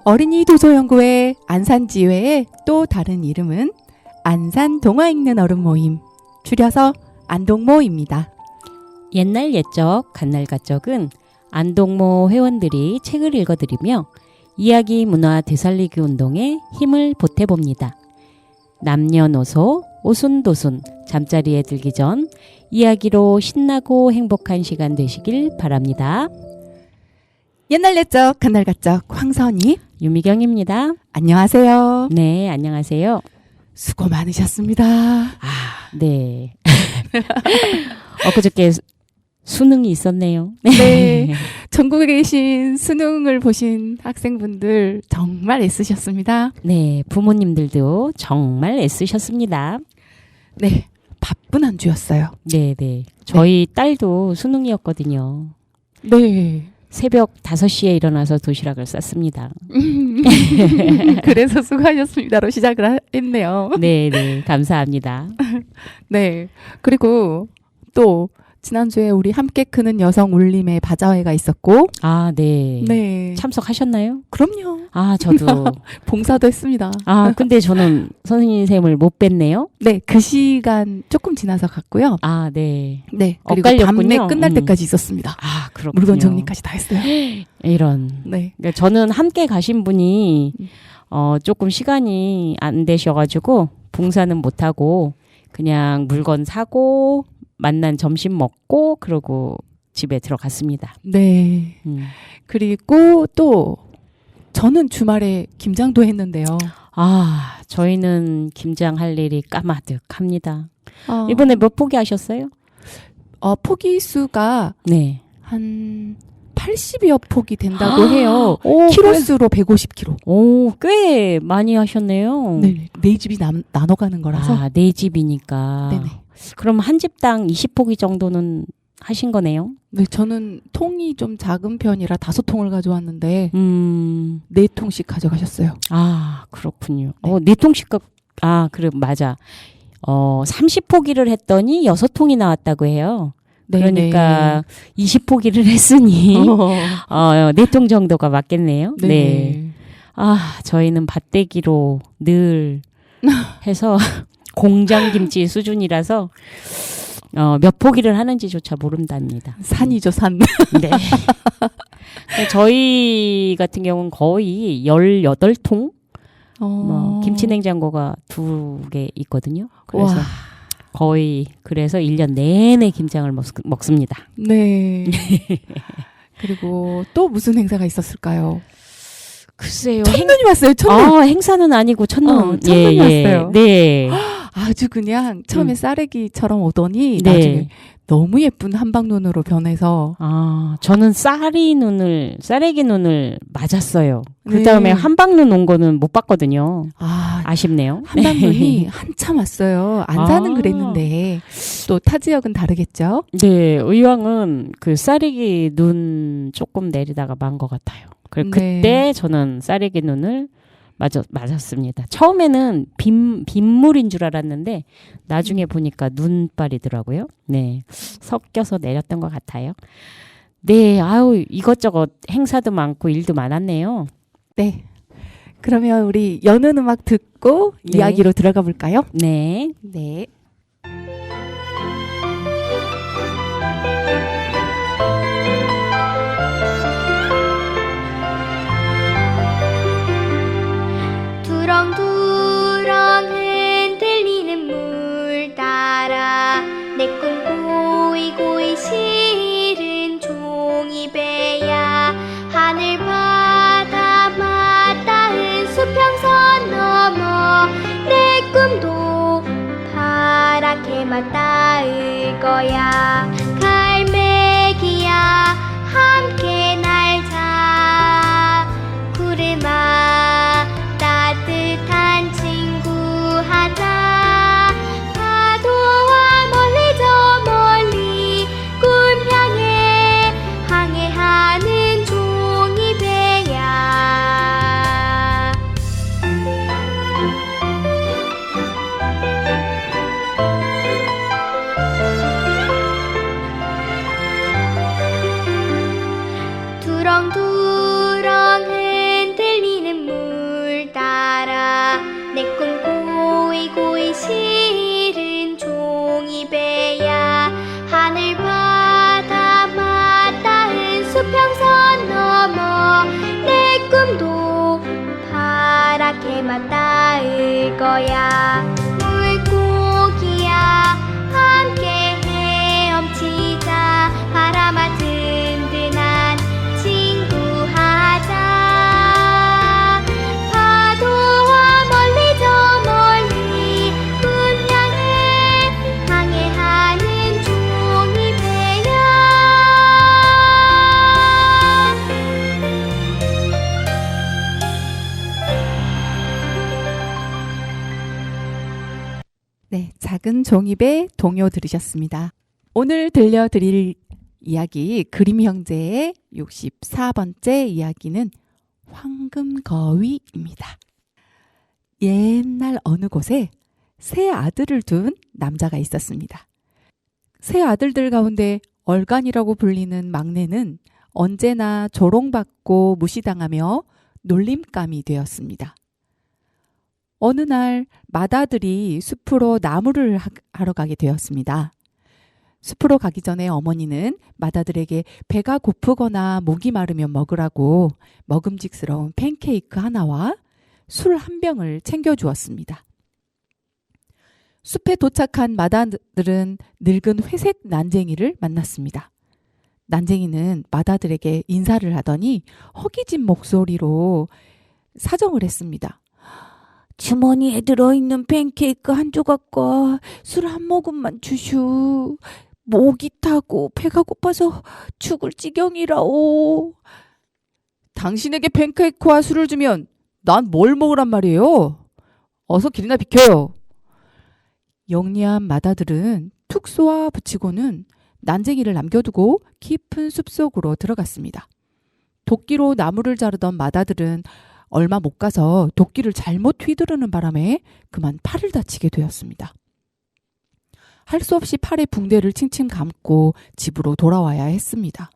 어린이 도서연구회 안산지회의 또 다른 이름은 안산 동화 읽는 어른 모임, 줄여서 안동모입니다. 옛날 옛적 갓날갓적은 안동모 회원들이 책을 읽어드리며 이야기 문화 되살리기 운동에 힘을 보태봅니다. 남녀노소 오순도순 잠자리에 들기 전 이야기로 신나고 행복한 시간 되시길 바랍니다. 옛날 옛적 갓날갓적 황선희, 유미경입니다. 안녕하세요. 네, 안녕하세요. 수고 많으셨습니다. 네. 엊그저께 수능이 있었네요. 네, 전국에 계신 수능을 보신 학생분들 정말 애쓰셨습니다. 네, 부모님들도 정말 애쓰셨습니다. 네, 바쁜 한 주였어요. 네, 네. 저희 딸도 수능이었거든요. 네. 새벽 5시에 일어나서 도시락을 쌌습니다. 그래서 수고하셨습니다로 시작을 했네요. 네, 네. 감사합니다. 네. 그리고 또 지난주에 우리 함께 크는 여성 울림의 바자회가 있었고, 아, 네. 네. 참석하셨나요? 그럼요. 아, 저도. 봉사도 했습니다. 아, 근데 저는 선생님을 못 뵀네요. 네. 그 시간 조금 지나서 갔고요. 아, 네. 네. 그리고 엇갈렸군요. 밤에 끝날 때까지 있었습니다. 아, 그렇군요. 물건 정리까지 다 했어요. 이런. 네. 그러니까 저는 함께 가신 분이 조금 시간이 안 되셔가지고 봉사는 못하고 그냥 물건 사고 만난 점심 먹고 그러고 집에 들어갔습니다. 네. 그리고 또 저는 주말에 김장도 했는데요. 아, 저희는 김장할 일이 까마득합니다. 어, 이번에 몇 포기 하셨어요? 포기 수가 네. 한 80여 폭이 된다고 해요. 오, 키로수로 150kg. 오, 꽤 많이 하셨네요. 네, 네 집이 나눠가는 거라서. 아, 네 집이니까. 네네. 그럼 한 집당 20포기 정도는 하신 거네요? 네, 저는 통이 좀 작은 편이라 5통을 가져왔는데 4통씩 가져가셨어요. 아, 그렇군요. 네. 4통씩, 그래, 맞아. 30포기를 했더니 6통이 나왔다고 해요. 네, 그러니까 20포기를 했으니, 4통 정도가 맞겠네요. 네. 네. 아, 저희는 밭대기로 늘 해서 공장김치 수준이라서, 몇 포기를 하는지조차 모른답니다. 산이죠, 산. 네. 저희 같은 경우는 거의 18통? 김치 냉장고가 2개 있거든요. 그래서 와. 거의 그래서 1년 내내 김장을 먹습니다. 네. 그리고 또 무슨 행사가 있었을까요? 글쎄요. 첫눈이 왔어요, 첫눈. 행사는 아니고 첫눈. 첫눈이 왔어요. 네. 아주 그냥 처음에 쌀애기처럼 오더니 네. 나중에 너무 예쁜 한방눈으로 변해서. 저는 쌀애기 눈을 맞았어요. 그 네. 다음에 한방눈 온 거는 못 봤거든요. 아쉽네요. 한방눈이 한참 왔어요. 안산은 그랬는데 또 타 지역은 다르겠죠? 네, 의왕은 그 쌀애기 눈 조금 내리다가 만 것 같아요. 네. 그때 저는 쌀애기 눈을 맞았습니다. 처음에는 빗물인 줄 알았는데 나중에 보니까 눈발이더라고요. 네, 섞여서 내렸던 것 같아요. 네, 이것저것 행사도 많고 일도 많았네요. 네. 그러면 우리 여는 음악 듣고 네. 이야기로 들어가 볼까요? 네. 네. 두렁두렁 흔들리는 물 따라 내 꿈 고이고이 실은 종이배야 하늘 바다 맞닿은 수평선 넘어 내 꿈도 파랗게 맞닿을 거야. 갈매기야 함께 날자. 구름아 따뜻한 친구 하자. 파도와 멀리 저 멀리 꿈 향해 항해하는 종이배야. 바람아 닿을 거야. 물고기야 함께 헤엄치자. 바람아 든든한 친구 하자. 파도와 멀리 저 멀리 분야에 항해하는 종이 배야. 네, 작은 종이배 동요 들으셨습니다. 오늘 들려드릴 이야기 그림 형제의 64번째 이야기는 황금거위입니다. 옛날 어느 곳에 세 아들을 둔 남자가 있었습니다. 세 아들들 가운데 얼간이라고 불리는 막내는 언제나 조롱받고 무시당하며 놀림감이 되었습니다. 어느 날 맏아들이 숲으로 나무를 하러 가게 되었습니다. 숲으로 가기 전에 어머니는 맏아들에게 배가 고프거나 목이 마르면 먹으라고 먹음직스러운 팬케이크 하나와 술 한 병을 챙겨주었습니다. 숲에 도착한 맏아들은 늙은 회색 난쟁이를 만났습니다. 난쟁이는 맏아들에게 인사를 하더니 허기진 목소리로 사정을 했습니다. 주머니에 들어있는 팬케이크 한 조각과 술 한 모금만 주슈. 목이 타고 배가 고파서 죽을 지경이라오. 당신에게 팬케이크와 술을 주면 난 뭘 먹으란 말이에요? 어서 길이나 비켜요. 영리한 맏아들은 툭 쏘아 붙이고는 난쟁이를 남겨두고 깊은 숲속으로 들어갔습니다. 도끼로 나무를 자르던 맏아들은 얼마 못 가서 도끼를 잘못 휘두르는 바람에 그만 팔을 다치게 되었습니다. 할 수 없이 팔에 붕대를 칭칭 감고 집으로 돌아와야 했습니다.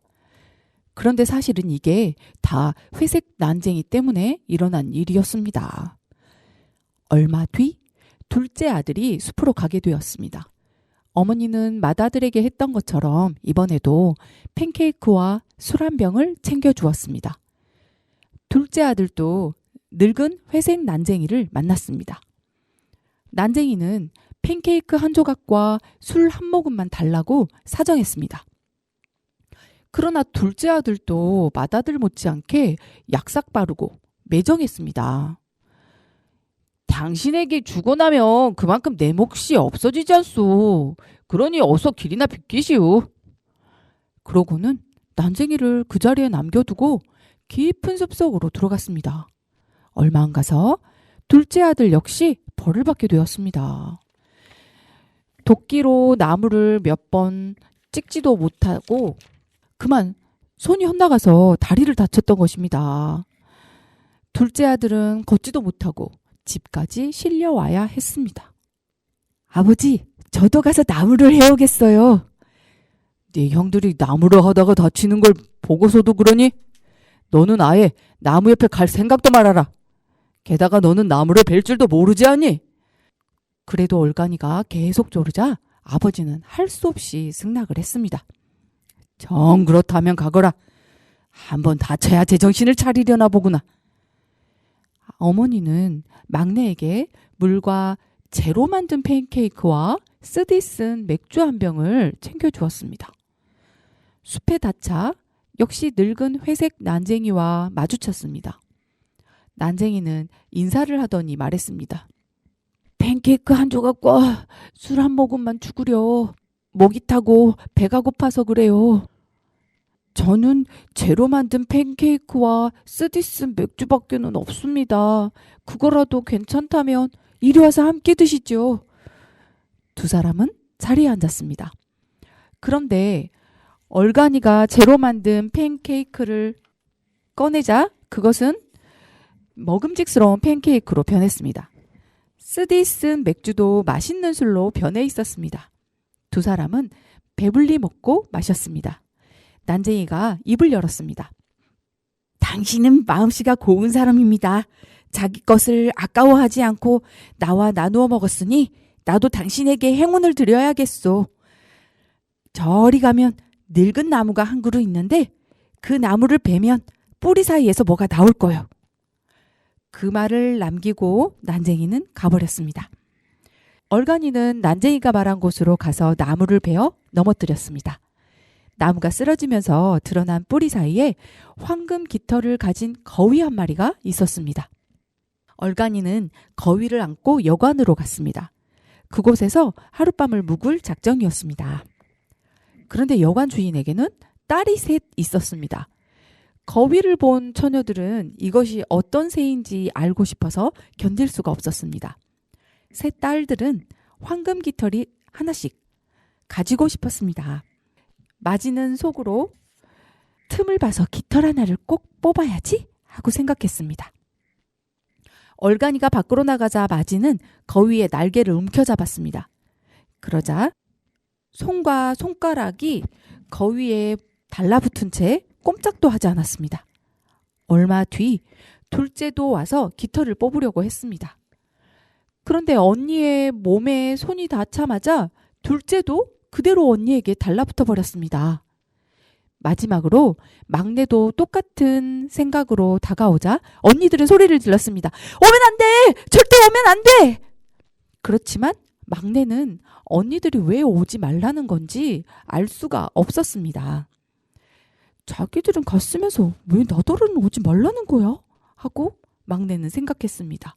그런데 사실은 이게 다 회색 난쟁이 때문에 일어난 일이었습니다. 얼마 뒤 둘째 아들이 숲으로 가게 되었습니다. 어머니는 맏아들에게 했던 것처럼 이번에도 팬케이크와 술 한 병을 챙겨주었습니다. 둘째 아들도 늙은 회색 난쟁이를 만났습니다. 난쟁이는 팬케이크 한 조각과 술 한 모금만 달라고 사정했습니다. 그러나 둘째 아들도 맏아들 못지않게 약삭 빠르고 매정했습니다. 당신에게 주고 나면 그만큼 내 몫이 없어지지 않소. 그러니 어서 길이나 비키시오. 그러고는 난쟁이를 그 자리에 남겨두고 깊은 숲속으로 들어갔습니다. 얼마 안 가서 둘째 아들 역시 벌을 받게 되었습니다. 도끼로 나무를 몇 번 찍지도 못하고 그만 손이 헛나가서 다리를 다쳤던 것입니다. 둘째 아들은 걷지도 못하고 집까지 실려와야 했습니다. 아버지, 저도 가서 나무를 해오겠어요. 네 형들이 나무를 하다가 다치는 걸 보고서도 그러니? 너는 아예 나무 옆에 갈 생각도 말아라. 게다가 너는 나무를 벨 줄도 모르지 않니? 그래도 얼간이가 계속 조르자 아버지는 할 수 없이 승낙을 했습니다. 정 그렇다면 가거라. 한번 다쳐야 제정신을 차리려나 보구나. 어머니는 막내에게 물과 재로 만든 팬케이크와 쓰디 쓴 맥주 한 병을 챙겨주었습니다. 숲에 닿자 역시 늙은 회색 난쟁이와 마주쳤습니다. 난쟁이는 인사를 하더니 말했습니다. 팬케이크 한 조각과 술 한 모금만 주구려. 목이 타고 배가 고파서 그래요. 저는 재로 만든 팬케이크와 쓰디 쓴 맥주밖에는 없습니다. 그거라도 괜찮다면 이리 와서 함께 드시죠. 두 사람은 자리에 앉았습니다. 그런데 얼간이가 재로 만든 팬케이크를 꺼내자 그것은 먹음직스러운 팬케이크로 변했습니다. 쓰디 쓴 맥주도 맛있는 술로 변해 있었습니다. 두 사람은 배불리 먹고 마셨습니다. 난쟁이가 입을 열었습니다. 당신은 마음씨가 고운 사람입니다. 자기 것을 아까워하지 않고 나와 나누어 먹었으니 나도 당신에게 행운을 드려야겠소. 저리 가면 늙은 나무가 한 그루 있는데 그 나무를 베면 뿌리 사이에서 뭐가 나올 거요. 그 말을 남기고 난쟁이는 가버렸습니다. 얼간이는 난쟁이가 말한 곳으로 가서 나무를 베어 넘어뜨렸습니다. 나무가 쓰러지면서 드러난 뿌리 사이에 황금 깃털을 가진 거위 한 마리가 있었습니다. 얼간이는 거위를 안고 여관으로 갔습니다. 그곳에서 하룻밤을 묵을 작정이었습니다. 그런데 여관 주인에게는 딸이 셋 있었습니다. 거위를 본 처녀들은 이것이 어떤 새인지 알고 싶어서 견딜 수가 없었습니다. 세 딸들은 황금 깃털이 하나씩 가지고 싶었습니다. 마지는 속으로 틈을 봐서 깃털 하나를 꼭 뽑아야지 하고 생각했습니다. 얼간이가 밖으로 나가자 마지는 거위의 날개를 움켜잡았습니다. 그러자 손과 손가락이 거위에 달라붙은 채 꼼짝도 하지 않았습니다. 얼마 뒤 둘째도 와서 깃털을 뽑으려고 했습니다. 그런데 언니의 몸에 손이 닿자마자 둘째도 그대로 언니에게 달라붙어 버렸습니다. 마지막으로 막내도 똑같은 생각으로 다가오자 언니들은 소리를 질렀습니다. 오면 안 돼! 절대 오면 안 돼! 그렇지만 막내는 언니들이 왜 오지 말라는 건지 알 수가 없었습니다. 자기들은 갔으면서 왜 나더러는 오지 말라는 거야? 하고 막내는 생각했습니다.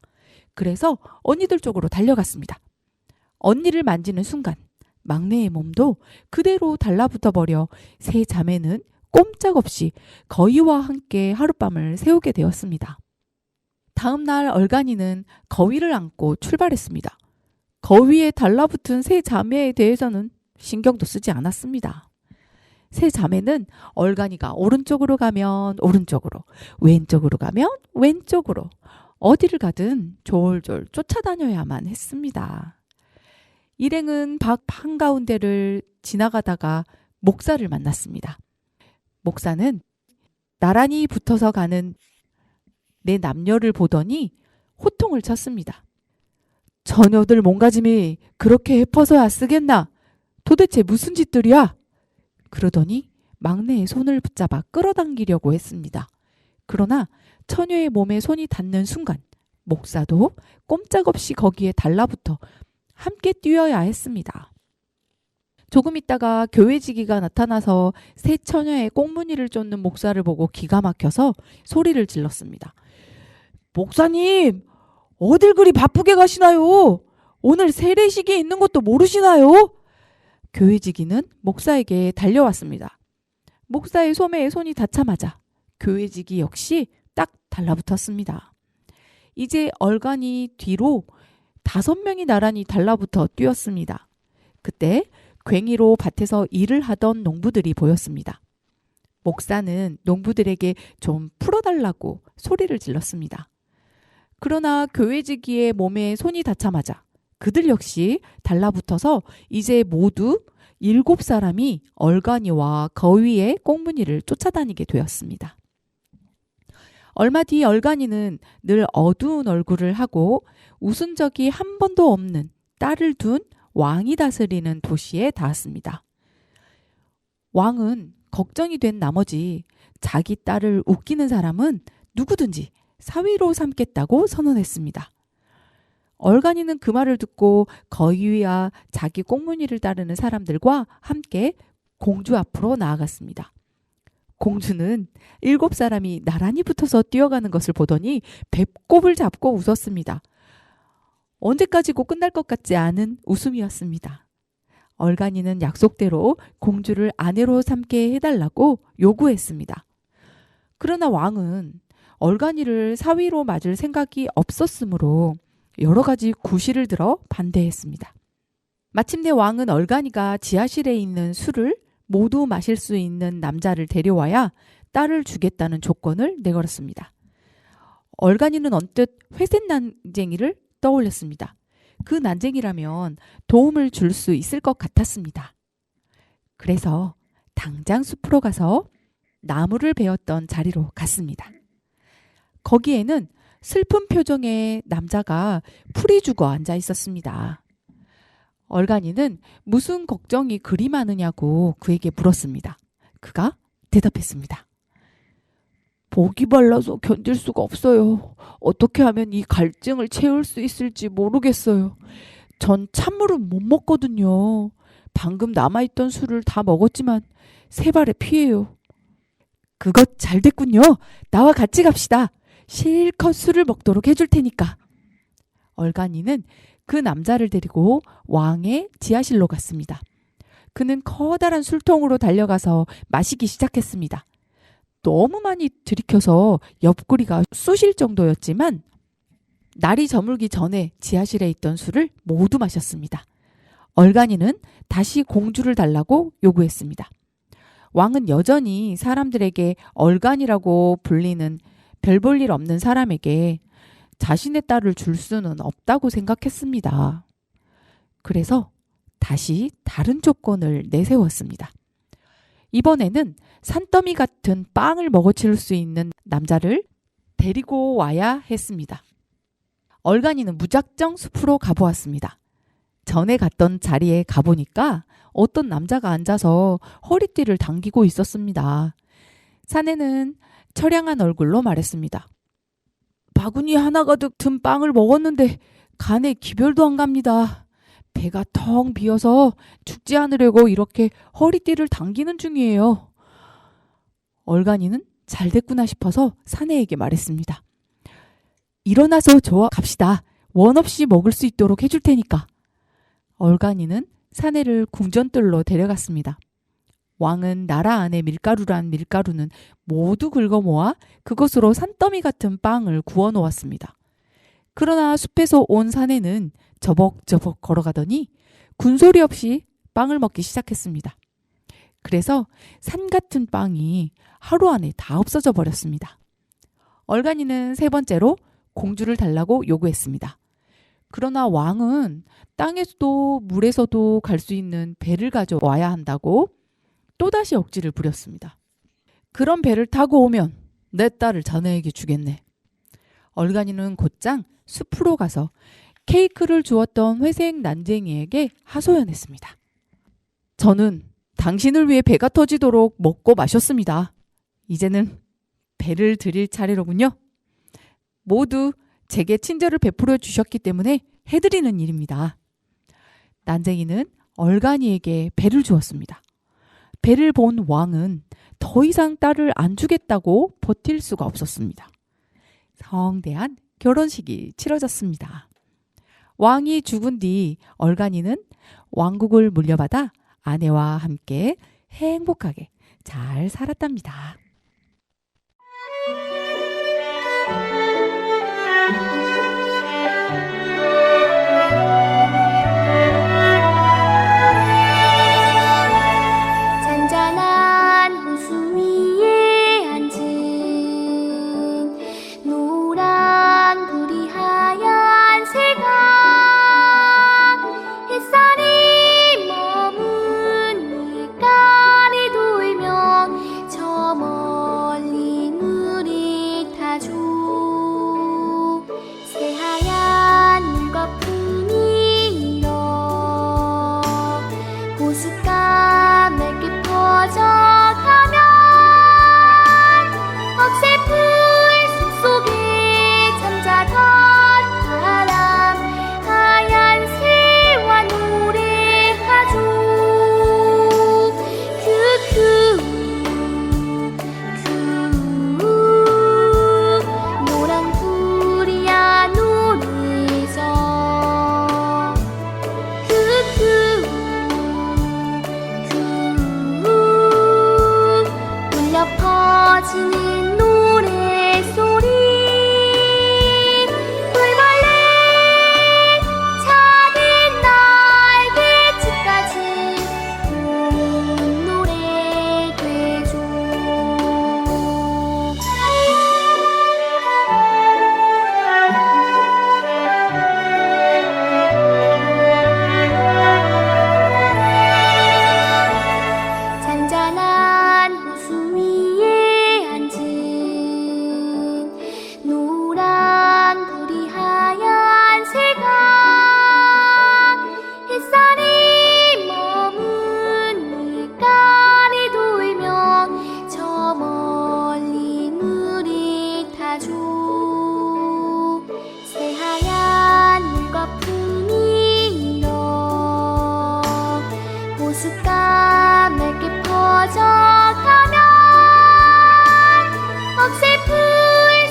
그래서 언니들 쪽으로 달려갔습니다. 언니를 만지는 순간 막내의 몸도 그대로 달라붙어 버려 세 자매는 꼼짝없이 거위와 함께 하룻밤을 새우게 되었습니다. 다음 날 얼간이는 거위를 안고 출발했습니다. 거위에 달라붙은 세 자매에 대해서는 신경도 쓰지 않았습니다. 세 자매는 얼간이가 오른쪽으로 가면 오른쪽으로, 왼쪽으로 가면 왼쪽으로, 어디를 가든 졸졸 쫓아다녀야만 했습니다. 일행은 밭 한가운데를 지나가다가 목사를 만났습니다. 목사는 나란히 붙어서 가는 네 남녀를 보더니 호통을 쳤습니다. 저녀들 몸가짐이 그렇게 해퍼서야 쓰겠나? 도대체 무슨 짓들이야? 그러더니 막내의 손을 붙잡아 끌어당기려고 했습니다. 그러나 처녀의 몸에 손이 닿는 순간 목사도 꼼짝없이 거기에 달라붙어 함께 뛰어야 했습니다. 조금 있다가 교회지기가 나타나서 새 처녀의 꽁무니를 쫓는 목사를 보고 기가 막혀서 소리를 질렀습니다. 목사님, 어딜 그리 바쁘게 가시나요? 오늘 세례식이 있는 것도 모르시나요? 교회지기는 목사에게 달려왔습니다. 목사의 소매에 손이 닿자마자 교회지기 역시 딱 달라붙었습니다. 이제 얼간이 뒤로 5명이 나란히 달라붙어 뛰었습니다. 그때 괭이로 밭에서 일을 하던 농부들이 보였습니다. 목사는 농부들에게 좀 풀어달라고 소리를 질렀습니다. 그러나 교회지기의 몸에 손이 닿자마자 그들 역시 달라붙어서 이제 모두 7사람이 얼간이와 거위의 꽁무니를 쫓아다니게 되었습니다. 얼마 뒤 얼간이는 늘 어두운 얼굴을 하고 웃은 적이 한 번도 없는 딸을 둔 왕이 다스리는 도시에 닿았습니다. 왕은 걱정이 된 나머지 자기 딸을 웃기는 사람은 누구든지 사위로 삼겠다고 선언했습니다. 얼간이는 그 말을 듣고 거위와 자기 꽁무니를 따르는 사람들과 함께 공주 앞으로 나아갔습니다. 공주는 7사람이 나란히 붙어서 뛰어가는 것을 보더니 배꼽을 잡고 웃었습니다. 언제까지고 끝날 것 같지 않은 웃음이었습니다. 얼간이는 약속대로 공주를 아내로 삼게 해달라고 요구했습니다. 그러나 왕은 얼간이를 사위로 맞을 생각이 없었으므로 여러 가지 구실을 들어 반대했습니다. 마침내 왕은 얼간이가 지하실에 있는 술을 모두 마실 수 있는 남자를 데려와야 딸을 주겠다는 조건을 내걸었습니다. 얼간이는 언뜻 회색 난쟁이를 떠올렸습니다. 그 난쟁이라면 도움을 줄 수 있을 것 같았습니다. 그래서 당장 숲으로 가서 나무를 베었던 자리로 갔습니다. 거기에는 슬픈 표정의 남자가 풀이 죽어 앉아 있었습니다. 얼간이는 무슨 걱정이 그리 많으냐고 그에게 물었습니다. 그가 대답했습니다. 목이 말라서 견딜 수가 없어요. 어떻게 하면 이 갈증을 채울 수 있을지 모르겠어요. 전 찬물은 못 먹거든요. 방금 남아있던 술을 다 먹었지만 세 발의 피예요. 그것 잘 됐군요. 나와 같이 갑시다. 실컷 술을 먹도록 해줄 테니까. 얼간이는 그 남자를 데리고 왕의 지하실로 갔습니다. 그는 커다란 술통으로 달려가서 마시기 시작했습니다. 너무 많이 들이켜서 옆구리가 쑤실 정도였지만 날이 저물기 전에 지하실에 있던 술을 모두 마셨습니다. 얼간이는 다시 공주를 달라고 요구했습니다. 왕은 여전히 사람들에게 얼간이라고 불리는 별 볼 일 없는 사람에게 자신의 딸을 줄 수는 없다고 생각했습니다. 그래서 다시 다른 조건을 내세웠습니다. 이번에는 산더미 같은 빵을 먹어칠 수 있는 남자를 데리고 와야 했습니다. 얼간이는 무작정 숲으로 가보았습니다. 전에 갔던 자리에 가보니까 어떤 남자가 앉아서 허리띠를 당기고 있었습니다. 사내는 처량한 얼굴로 말했습니다. 바구니 하나 가득 든 빵을 먹었는데 간에 기별도 안 갑니다. 배가 텅 비어서 죽지 않으려고 이렇게 허리띠를 당기는 중이에요. 얼간이는 잘 됐구나 싶어서 사내에게 말했습니다. 일어나서 저와 갑시다. 원 없이 먹을 수 있도록 해줄 테니까. 얼간이는 사내를 궁전뜰로 데려갔습니다. 왕은 나라 안에 밀가루란 밀가루는 모두 긁어 모아 그것으로 산더미 같은 빵을 구워 놓았습니다. 그러나 숲에서 온 사내는 저벅저벅 걸어가더니 군소리 없이 빵을 먹기 시작했습니다. 그래서 산 같은 빵이 하루 안에 다 없어져 버렸습니다. 얼간이는 세 번째로 공주를 달라고 요구했습니다. 그러나 왕은 땅에서도 물에서도 갈 수 있는 배를 가져와야 한다고 또다시 억지를 부렸습니다. 그런 배를 타고 오면 내 딸을 자네에게 주겠네. 얼간이는 곧장 숲으로 가서 케이크를 주었던 회색 난쟁이에게 하소연했습니다. 저는 당신을 위해 배가 터지도록 먹고 마셨습니다. 이제는 배를 드릴 차례로군요. 모두 제게 친절을 베풀어 주셨기 때문에 해드리는 일입니다. 난쟁이는 얼간이에게 배를 주었습니다. 배를 본 왕은 더 이상 딸을 안 주겠다고 버틸 수가 없었습니다. 성대한 결혼식이 치러졌습니다. 왕이 죽은 뒤 얼간이는 왕국을 물려받아 아내와 함께 행복하게 잘 살았답니다. 잔잔한 호수 위에 앉은 노란 불이 하얀 새가 햇살이 머문 물가를 돌며 저 퍼져가면 억새풀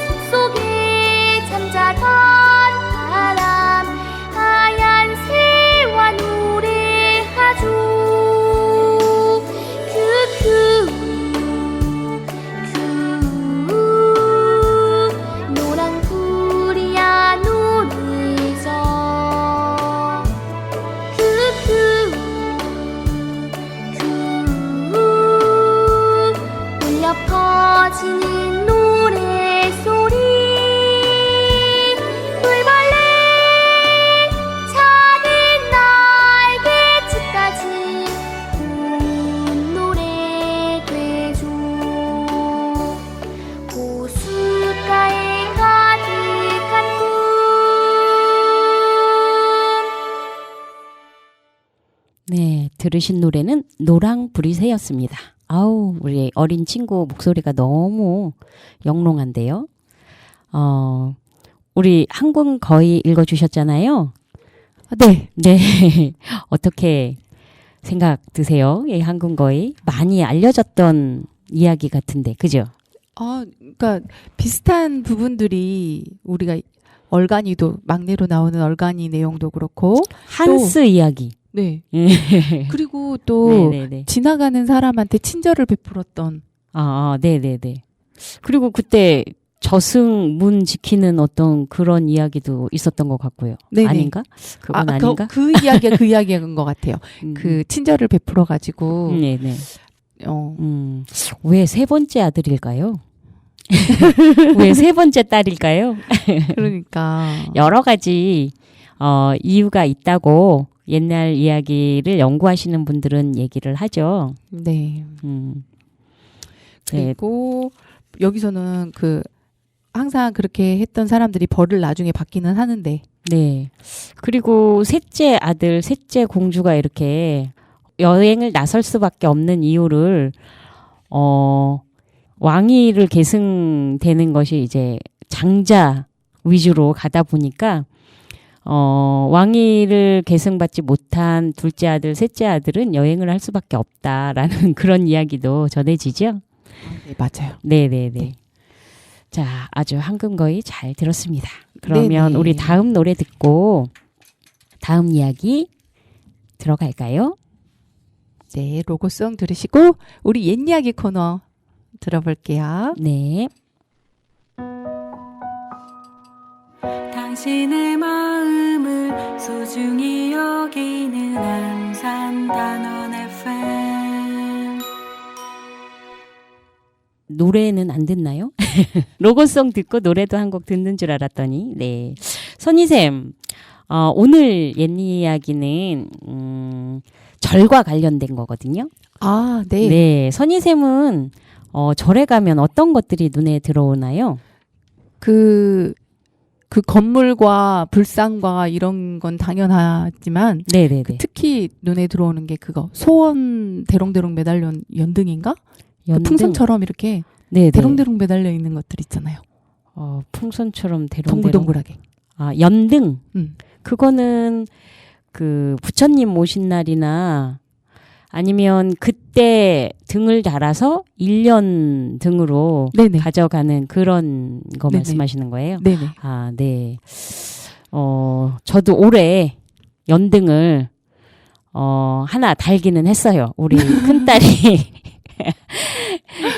숲속에 잠자던 바람 하얀 새와 노래하죠. 노랑 불이야 노래서 울려 퍼지는 노래소리 돌벌레 작은 날개짓까지 운 노래 되죠. 호숫가에 가득한 꿈. 네, 들으신 노래는 노랑불이 새였습니다. 아우, 우리 어린 친구 목소리가 너무 영롱한데요. 우리 한군 거의 읽어주셨잖아요. 네. 네. 어떻게 생각 드세요? 이 한군 거의 많이 알려졌던 이야기 같은데, 그죠? 그러니까 비슷한 부분들이 우리가 얼간이도 막내로 나오는 얼간이 내용도 그렇고 한스 이야기. 네. 네. 그리고 또 네네네. 지나가는 사람한테 친절을 베풀었던 네네네. 그리고 그때 저승문 지키는 어떤 그런 이야기도 있었던 것 같고요. 네네. 아닌가? 그건 아닌가? 그 이야기인 것 같아요. 그 친절을 베풀어 가지고 네네. 어, 왜 세 번째 아들일까요? 왜 세 번째 딸일까요? 그러니까 여러 가지 이유가 있다고 옛날 이야기를 연구하시는 분들은 얘기를 하죠. 네. 네. 그리고 여기서는 그 항상 그렇게 했던 사람들이 벌을 나중에 받기는 하는데 네. 그리고 셋째 아들, 셋째 공주가 이렇게 여행을 나설 수밖에 없는 이유를 왕위를 계승되는 것이 이제 장자 위주로 가다 보니까 왕위를 계승받지 못한 둘째 아들, 셋째 아들은 여행을 할 수밖에 없다라는 그런 이야기도 전해지죠. 네, 맞아요. 네네네. 네. 자, 아주 황금거의 잘 들었습니다. 그러면 네네. 우리 다음 노래 듣고 다음 이야기 들어갈까요? 네, 로고송 들으시고 우리 옛 이야기 코너 들어볼게요. 네. 당신의 마음을 소중히 여기는 안산단원 FM. 노래는 안 듣나요? 로고송 듣고 노래도 한 곡 듣는 줄 알았더니 네. 선희쌤, 오늘 옛 이야기는 절과 관련된 거거든요. 아, 네. 네. 선희쌤은 절에 가면 어떤 것들이 눈에 들어오나요? 그 건물과 불상과 이런 건 당연하지만 네네네. 특히 눈에 들어오는 게 그거 소원 대롱대롱 매달려 연등인가? 그 풍선처럼 이렇게 네네. 대롱대롱 매달려 있는 것들 있잖아요. 풍선처럼 대롱대롱. 동글동글하게. 연등. 음. 그거는 그 부처님 모신 날이나 아니면 그때 등을 달아서 1년 등으로 네네. 가져가는 그런 거 네네. 말씀하시는 거예요? 네네. 아, 네. 저도 올해 연등을 하나 달기는 했어요. 우리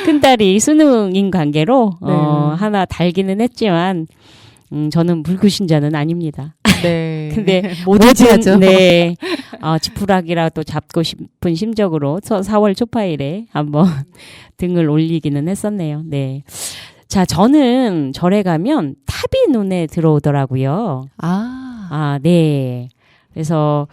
큰딸이 수능인 관계로 네. 하나 달기는 했지만 저는 불구신자는 아닙니다. 네. 근데 뭐든지 하죠. 네. 지푸라기라도 잡고 싶은 심적으로 4월 초파일에 한번 등을 올리기는 했었네요. 네. 자, 저는 절에 가면 탑이 눈에 들어오더라고요. 네. 그래서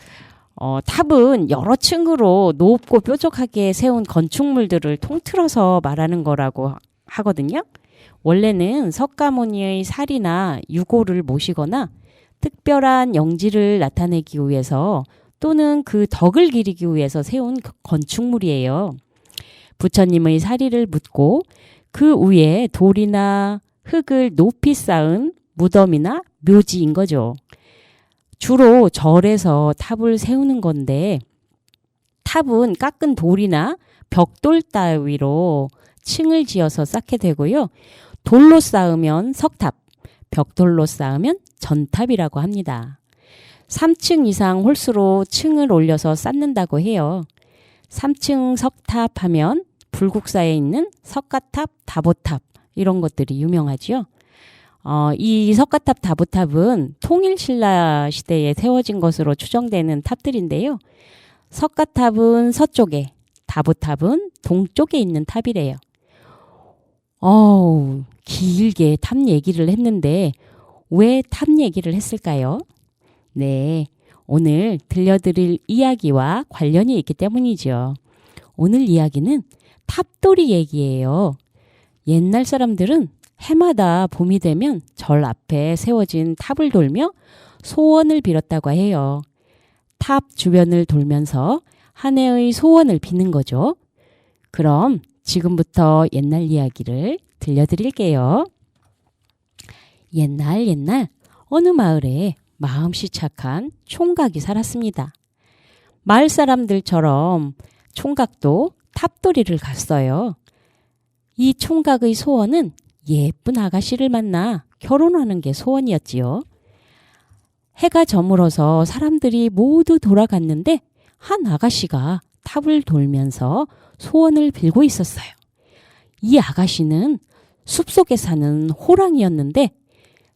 탑은 여러 층으로 높고 뾰족하게 세운 건축물들을 통틀어서 말하는 거라고 하거든요. 원래는 석가모니의 살이나 유고를 모시거나 특별한 영지를 나타내기 위해서 또는 그 덕을 기리기 위해서 세운 건축물이에요. 부처님의 사리를 묻고 그 위에 돌이나 흙을 높이 쌓은 무덤이나 묘지인 거죠. 주로 절에서 탑을 세우는 건데 탑은 깎은 돌이나 벽돌 따위로 층을 지어서 쌓게 되고요. 돌로 쌓으면 석탑, 벽돌로 쌓으면 전탑이라고 합니다. 3층 이상 홀수로 층을 올려서 쌓는다고 해요. 3층 석탑 하면 불국사에 있는 석가탑, 다보탑 이런 것들이 유명하죠. 이 석가탑, 다보탑은 통일신라 시대에 세워진 것으로 추정되는 탑들인데요. 석가탑은 서쪽에, 다보탑은 동쪽에 있는 탑이래요. 길게 탑 얘기를 했는데 왜 탑 얘기를 했을까요? 네, 오늘 들려드릴 이야기와 관련이 있기 때문이죠. 오늘 이야기는 탑돌이 얘기예요. 옛날 사람들은 해마다 봄이 되면 절 앞에 세워진 탑을 돌며 소원을 빌었다고 해요. 탑 주변을 돌면서 한 해의 소원을 비는 거죠. 그럼 지금부터 옛날 이야기를 들려드릴게요. 옛날 어느 마을에 마음씨 착한 총각이 살았습니다. 마을 사람들처럼 총각도 탑돌이를 갔어요. 이 총각의 소원은 예쁜 아가씨를 만나 결혼하는 게 소원이었지요. 해가 저물어서 사람들이 모두 돌아갔는데 한 아가씨가 탑을 돌면서 소원을 빌고 있었어요. 이 아가씨는 숲속에 사는 호랑이였는데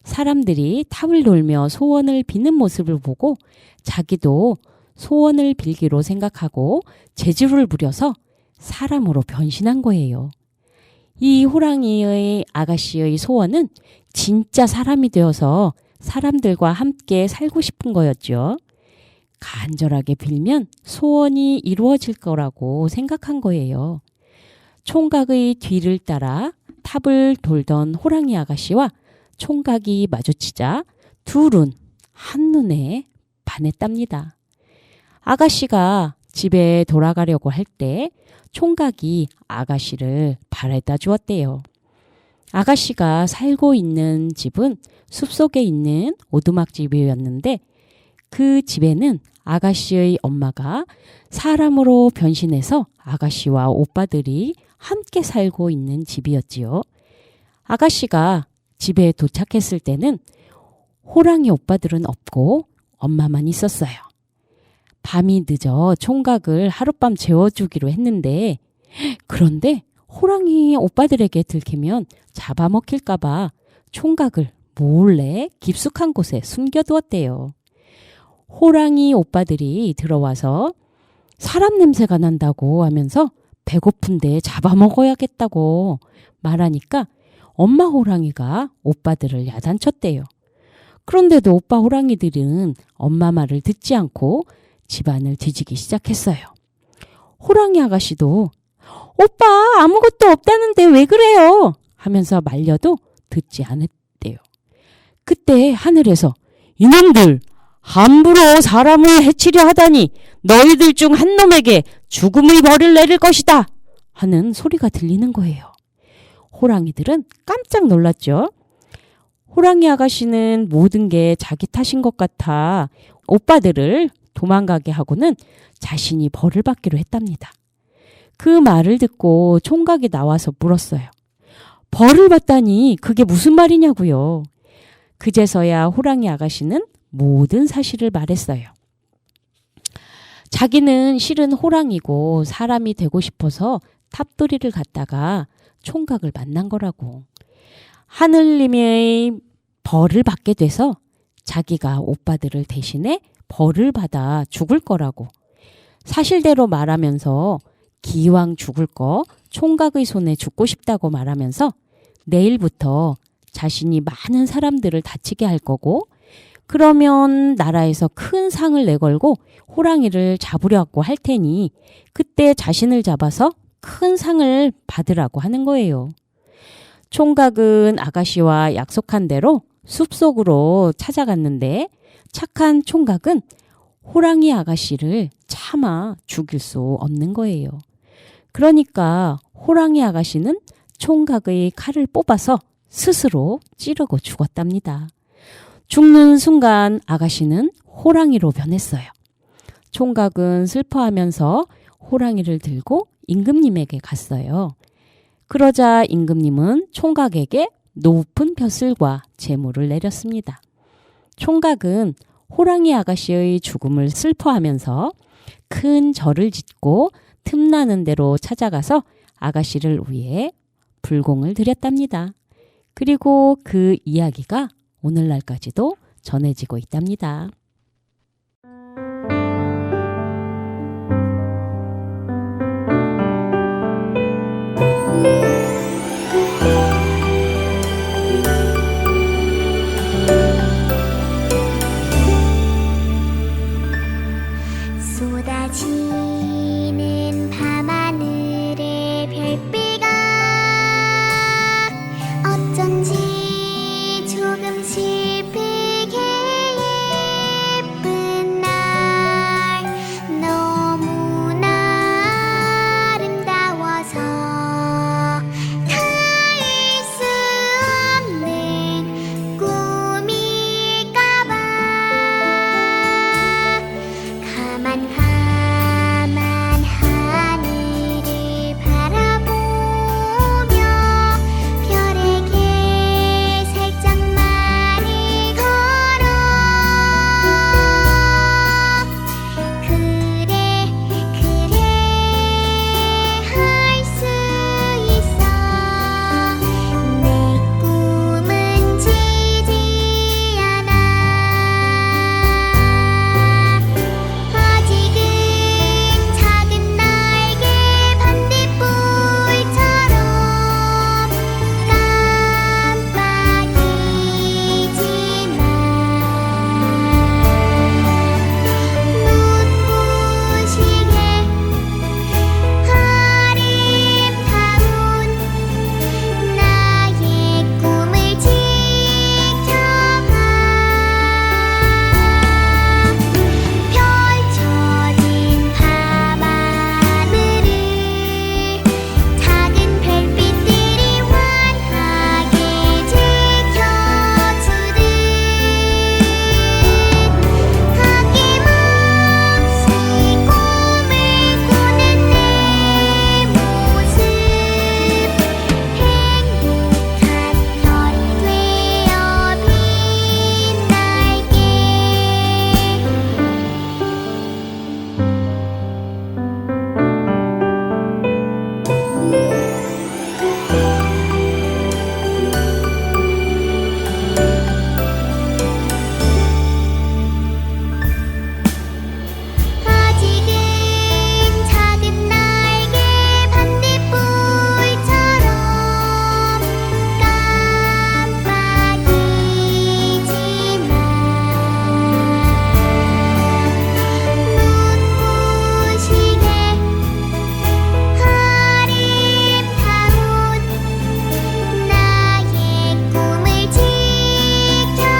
사람들이 탑을 돌며 소원을 비는 모습을 보고 자기도 소원을 빌기로 생각하고 재주를 부려서 사람으로 변신한 거예요. 이 호랑이의 아가씨의 소원은 진짜 사람이 되어서 사람들과 함께 살고 싶은 거였죠. 간절하게 빌면 소원이 이루어질 거라고 생각한 거예요. 총각의 뒤를 따라 탑을 돌던 호랑이 아가씨와 총각이 마주치자 둘은 한눈에 반했답니다. 아가씨가 집에 돌아가려고 할 때 총각이 아가씨를 바래다 주었대요. 아가씨가 살고 있는 집은 숲속에 있는 오두막집이었는데 그 집에는 아가씨의 엄마가 사람으로 변신해서 아가씨와 오빠들이 함께 살고 있는 집이었지요. 아가씨가 집에 도착했을 때는 호랑이 오빠들은 없고 엄마만 있었어요. 밤이 늦어 총각을 하룻밤 재워주기로 했는데 그런데 호랑이 오빠들에게 들키면 잡아먹힐까봐 총각을 몰래 깊숙한 곳에 숨겨두었대요. 호랑이 오빠들이 들어와서 사람 냄새가 난다고 하면서 배고픈데 잡아먹어야겠다고 말하니까 엄마 호랑이가 오빠들을 야단쳤대요. 그런데도 오빠 호랑이들은 엄마 말을 듣지 않고 집안을 뒤지기 시작했어요. 호랑이 아가씨도 오빠 아무것도 없다는데 왜 그래요? 하면서 말려도 듣지 않았대요. 그때 하늘에서 이놈들 함부로 사람을 해치려 하다니 너희들 중 한 놈에게 죽음의 벌을 내릴 것이다 하는 소리가 들리는 거예요. 호랑이들은 깜짝 놀랐죠. 호랑이 아가씨는 모든 게 자기 탓인 것 같아 오빠들을 도망가게 하고는 자신이 벌을 받기로 했답니다. 그 말을 듣고 총각이 나와서 물었어요. 벌을 받다니 그게 무슨 말이냐고요. 그제서야 호랑이 아가씨는 모든 사실을 말했어요. 자기는 실은 호랑이고 사람이 되고 싶어서 탑돌이를 갔다가 총각을 만난 거라고. 하늘님의 벌을 받게 돼서 자기가 오빠들을 대신해 벌을 받아 죽을 거라고. 사실대로 말하면서 기왕 죽을 거 총각의 손에 죽고 싶다고 말하면서 내일부터 자신이 많은 사람들을 다치게 할 거고 그러면 나라에서 큰 상을 내걸고 호랑이를 잡으려고 할 테니 그때 자신을 잡아서 큰 상을 받으라고 하는 거예요. 총각은 아가씨와 약속한 대로 숲속으로 찾아갔는데 착한 총각은 호랑이 아가씨를 차마 죽일 수 없는 거예요. 그러니까 호랑이 아가씨는 총각의 칼을 뽑아서 스스로 찌르고 죽었답니다. 죽는 순간 아가씨는 호랑이로 변했어요. 총각은 슬퍼하면서 호랑이를 들고 임금님에게 갔어요. 그러자 임금님은 총각에게 높은 벼슬과 재물을 내렸습니다. 총각은 호랑이 아가씨의 죽음을 슬퍼하면서 큰 절을 짓고 틈나는 대로 찾아가서 아가씨를 위해 불공을 드렸답니다. 그리고 그 이야기가 오늘날까지도 전해지고 있답니다. 쏟아지는 밤하늘의 별빛가 어쩐지 조금 슬프게 예쁜 날 너무나 아름다워서 닿을 수 없는 꿈일까봐 가만 하늘을 바라보며 별에게 살짝만을 걸어 그래 할 수 있어 내 꿈은 지지 않아 아직은 작은 날개 반딧불처럼 깜빡이지만 눈부시게 아름다운 나의 꿈을 지켜봐 펼쳐진 밤하늘을 작은 별빛들이 환하게 지켜주듯 아낌없이 꿈을 꾸는 내 모습 행복한 별이 되어 빛날게 아직은 작은 날개 반딧불처럼 깜빡이지만 눈부시게 아름다운 나의 꿈을 지켜봐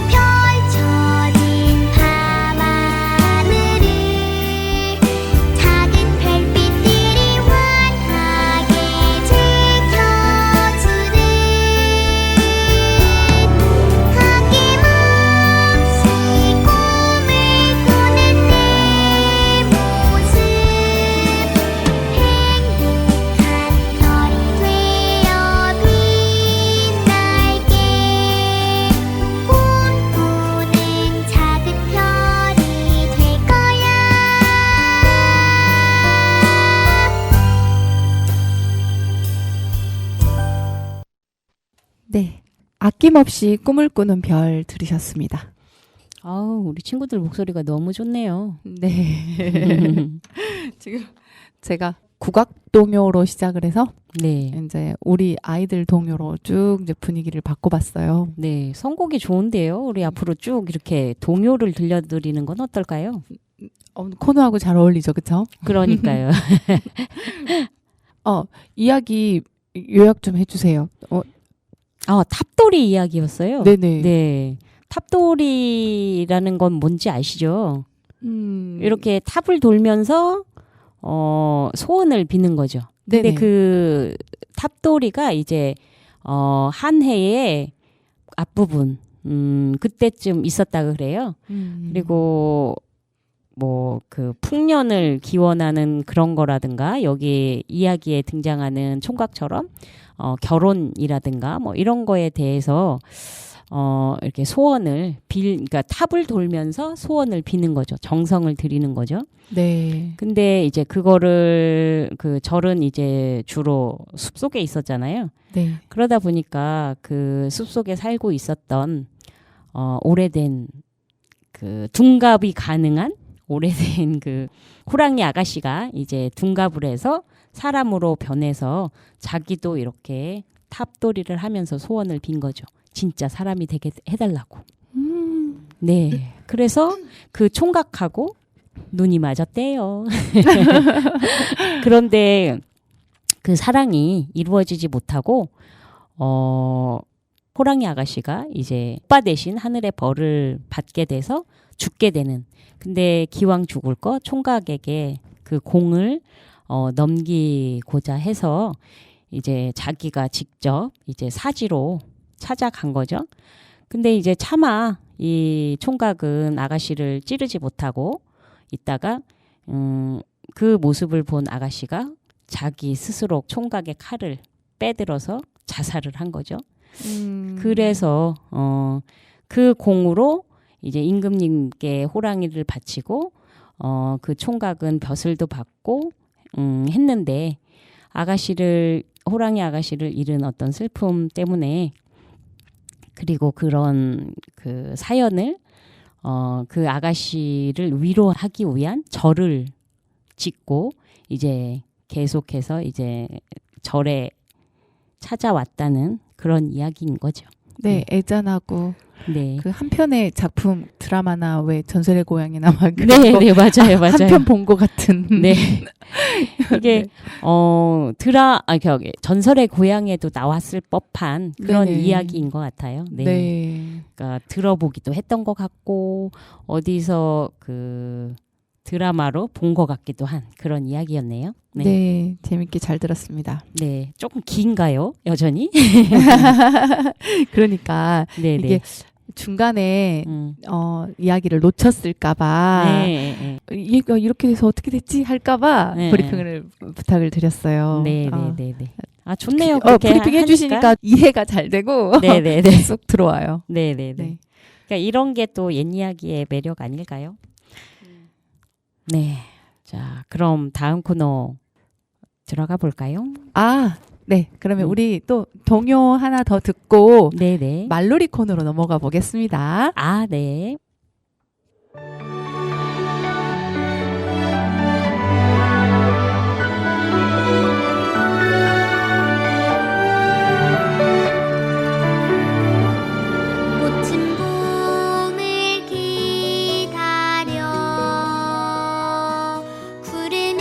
펼쳐진 밤하늘을 작은 별빛들이 환하게 지켜주듯 아낌없이 꿈을 꾸는 내 모습 행복한 별이 되어 빛날게 꿈꾸는 작은 별이 될 거야. 네. 아낌없이 꿈을 꾸는 별 들으셨습니다. 아우, 우리 친구들 목소리가 너무 좋네요. 네. 지금 제가 국악 동요로 시작을 해서 네. 이제 우리 아이들 동요로 쭉 이제 분위기를 바꿔봤어요. 네, 선곡이 좋은데요. 우리 앞으로 쭉 이렇게 동요를 들려드리는 건 어떨까요? 코너하고 잘 어울리죠, 그쵸? 그러니까요. 이야기 요약 좀 해주세요. 탑돌이 이야기였어요. 네네. 네. 탑돌이라는 건 뭔지 아시죠? 이렇게 탑을 돌면서 소원을 비는 거죠. 근데 네네. 그 탑돌이가 이제 한 해의 앞부분 그때쯤 있었다 그래요. 그리고 뭐 그 풍년을 기원하는 그런 거라든가 여기 이야기에 등장하는 총각처럼 결혼이라든가 뭐 이런 거에 대해서 이렇게 소원을 그러니까 탑을 돌면서 소원을 비는 거죠. 정성을 들이는 거죠. 네. 근데 이제 그거를 그 절은 이제 주로 숲속에 있었잖아요. 네. 그러다 보니까 그 숲속에 살고 있었던 오래된 그 둔갑이 가능한 오래된 그 호랑이 아가씨가 이제 둔갑을 해서 사람으로 변해서 자기도 이렇게 탑돌이를 하면서 소원을 빈 거죠. 진짜 사람이 되게 해달라고. 네. 그래서 그 총각하고 눈이 맞았대요. 그런데 그 사랑이 이루어지지 못하고 호랑이 아가씨가 이제 오빠 대신 하늘의 벌을 받게 돼서 죽게 되는. 근데 기왕 죽을 거 총각에게 그 공을 넘기고자 해서 이제 자기가 직접 이제 사지로 찾아간 거죠. 근데 이제 차마 이 총각은 아가씨를 찌르지 못하고 있다가 그 모습을 본 아가씨가 자기 스스로 총각의 칼을 빼들어서 자살을 한 거죠. 그래서 그 공으로 이제 임금님께 호랑이를 바치고 그 총각은 벼슬도 받고 했는데 호랑이 아가씨를 잃은 어떤 슬픔 때문에 그리고 그런 그 사연을 그 아가씨를 위로하기 위한 절을 짓고 이제 계속해서 이제 절에 찾아왔다는 그런 이야기인 거죠. 네, 애잔하고 네. 그 한 편의 작품 드라마나 왜 전설의 고향이나 막 네, 네, 맞아요, 맞아요. 한 편 본 것 같은. 네. 이게 전설의 고향에도 나왔을 법한 그런 네네. 이야기인 것 같아요. 네. 네. 그러니까 들어보기도 했던 것 같고 어디서 그 드라마로 본 것 같기도 한 그런 이야기였네요. 네. 네. 재밌게 잘 들었습니다. 네. 조금 긴가요? 여전히? 그러니까 네, 이게 네. 중간에 이야기를 놓쳤을까봐 네, 얘가 이렇게 돼서 어떻게 됐지 할까봐 네. 브리핑을 부탁을 드렸어요. 네, 네, 네, 네. 아, 좋네요. 브리핑 하니까. 해주시니까 이해가 잘 되고 네, 네, 네. 쏙 들어와요. 네, 네, 네. 네. 그러니까 이런 게 또 옛 이야기의 매력 아닐까요? 네. 자, 그럼 다음 코너 들어가 볼까요? 네. 그러면 우리 또 동요 하나 더 듣고 네, 네. 말놀이 코너로 넘어가 보겠습니다. 아, 네. 꽃은 봄을 기다려 구르는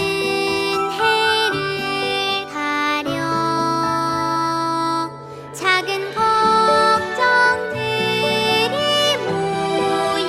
해를 가려 작은 걱정들이 모여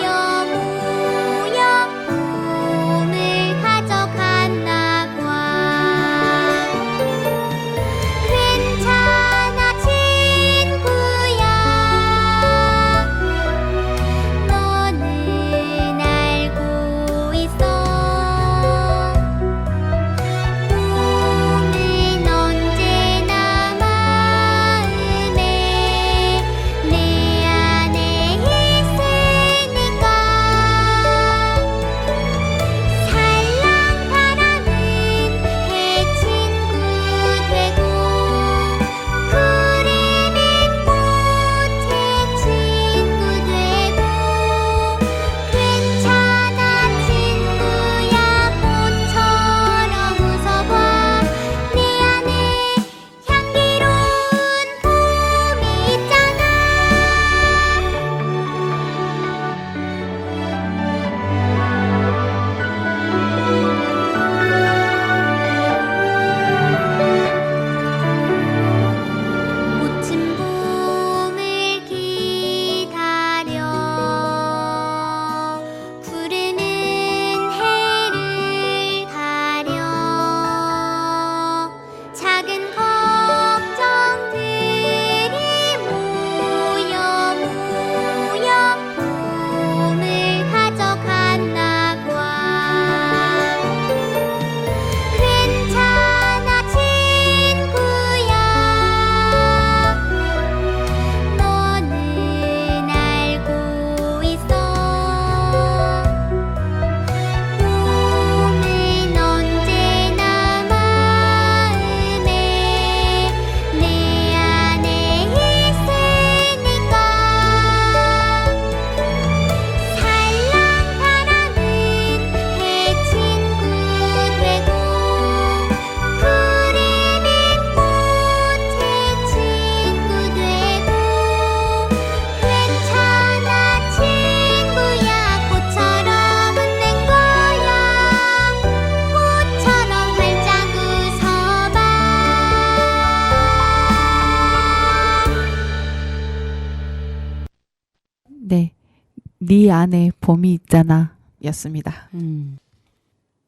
네 안에 봄이 있잖아 였습니다. 음.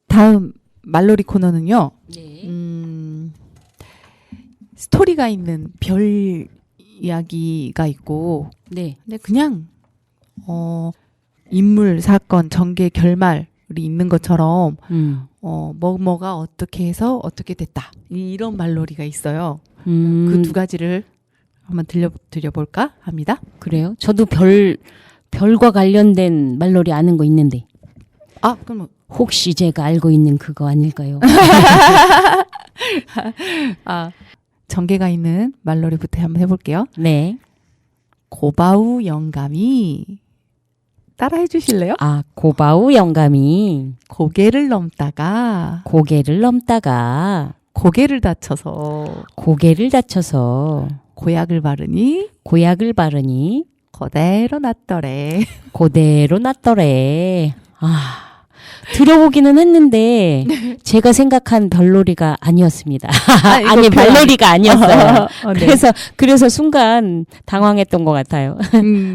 다음 말놀이 코너는요. 네. 스토리가 있는 별 이야기가 있고 네. 근데 그냥 인물, 사건, 전개, 결말이 있는 것처럼 뭐가 어떻게 해서 어떻게 됐다. 이런 말놀이가 있어요. 그 두 가지를 한번 들려볼까 합니다. 그래요? 저도 별과 관련된 말놀이 아는 거 있는데 아, 그럼 혹시 제가 알고 있는 그거 아닐까요? 전개가 있는 말놀이부터 한번 해볼게요. 네. 고바우 영감이 따라해 주실래요? 아, 고바우 영감이 고개를 넘다가 고개를 넘다가 고개를 다쳐서 고약을 바르니 그대로 낫더래. 그대로 놨더래. 아, 들어보기는 했는데 제가 생각한 별놀이가 아니었습니다. 아니, 이거 말놀이가 아니었어요. 네. 그래서 순간 당황했던 것 같아요.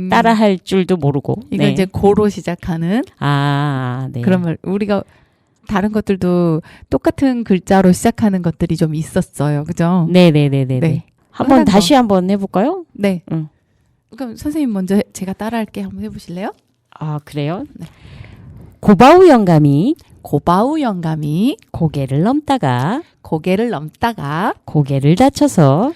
따라할 줄도 모르고. 이거 네. 이제 고로 시작하는 네. 그러면 우리가 다른 것들도 똑같은 글자로 시작하는 것들이 좀 있었어요. 그죠? 네네네네. 네. 한번 하나 더. 다시 한번 해볼까요? 네. 응. 그럼 선생님 먼저 제가 따라할게. 한번 해보실래요? 아, 그래요? 네. 고바우 영감이 고바우 영감이 고개를 넘다가 고개를 넘다가 고개를 다쳐서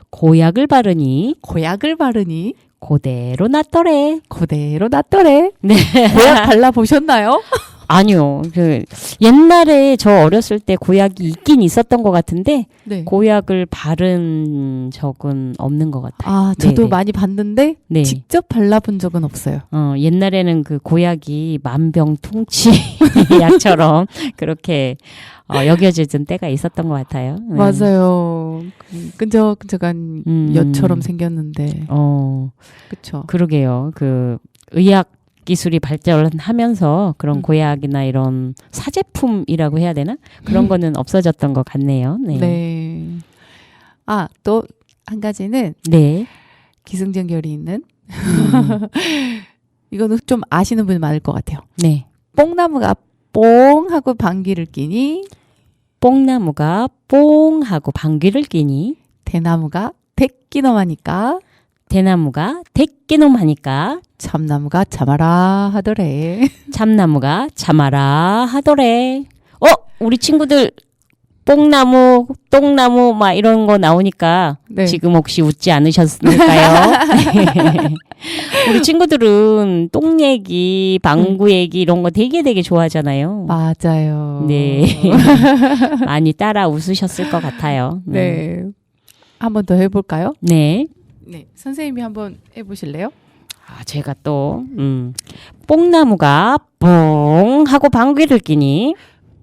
고약을 바르니 고약을 바르니 그대로 놨더래. 그대로 낫더래. 네. 고약 발라보셨나요? 아니요. 옛날에 저 어렸을 때 고약이 있긴 있었던 것 같은데 네. 고약을 바른 적은 없는 것 같아요. 저도 네네. 많이 봤는데 네. 직접 발라본 적은 없어요. 옛날에는 그 고약이 만병통치 약처럼 그렇게 여겨지던 때가 있었던 것 같아요. 맞아요. 끈적끈적한 엿처럼 생겼는데. 그쵸. 그러게요. 그 의학 기술이 발전하면서 그런 고약이나 이런 사제품이라고 해야 되나? 그런 거는 없어졌던 것 같네요. 네. 네. 또 한 가지는 네. 기승전결이 있는 이거는 좀 아시는 분이 많을 것 같아요. 네. 뽕나무가 뽕 하고 방귀를 끼니 뽕나무가 뽕 하고 방귀를 끼니 대나무가 대끼놈하니까 대나무가 대끼놈 하니까 참나무가 참아라 하더래. 참나무가 참아라 하더래. 우리 친구들 뽕나무, 똥나무 막 이런 거 나오니까 네. 지금 혹시 웃지 않으셨을까요? 우리 친구들은 똥 얘기, 방구 얘기 이런 거 되게 음. 좋아하잖아요. 맞아요. 네. 많이 따라 웃으셨을 것 같아요. 네. 한 번 더 해볼까요? 네. 네. 선생님이 한번 해보실래요? 제가 또 뽕나무가 뽕 하고 방귀를 끼니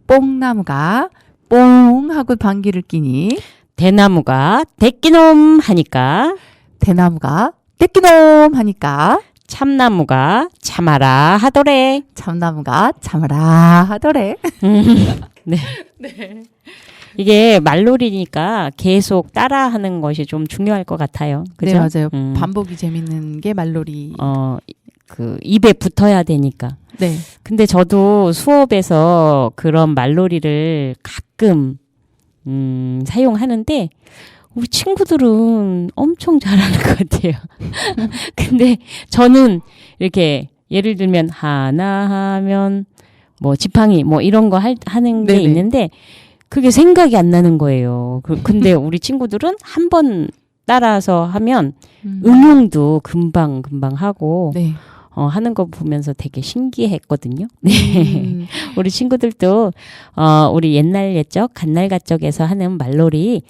뽕나무가 뽕 하고 방귀를 끼니 대나무가 대끼놈 하니까 대나무가 대끼놈 하니까 참나무가 참아라 하더래. 참나무가 참아라 하더래. 네. 이게 말놀이니까 계속 따라하는 것이 좀 중요할 것 같아요. 그죠? 네, 맞아요. 음. 반복이 재밌는 게 말놀이. 그 입에 붙어야 되니까. 네. 근데 저도 수업에서 그런 말놀이를 가끔 사용하는데 우리 친구들은 엄청 잘하는 것 같아요. 근데 저는 이렇게 예를 들면 하나 하면 뭐 지팡이 뭐 이런 거 하는 게 네네. 있는데 그게 생각이 안 나는 거예요. 근데 우리 친구들은 한 번 따라서 하면 응용도 금방 하고 네. 하는 거 보면서 되게 신기했거든요. 네. 우리 친구들도 우리 옛날 옛적 갓날가 쪽에서 하는 말놀이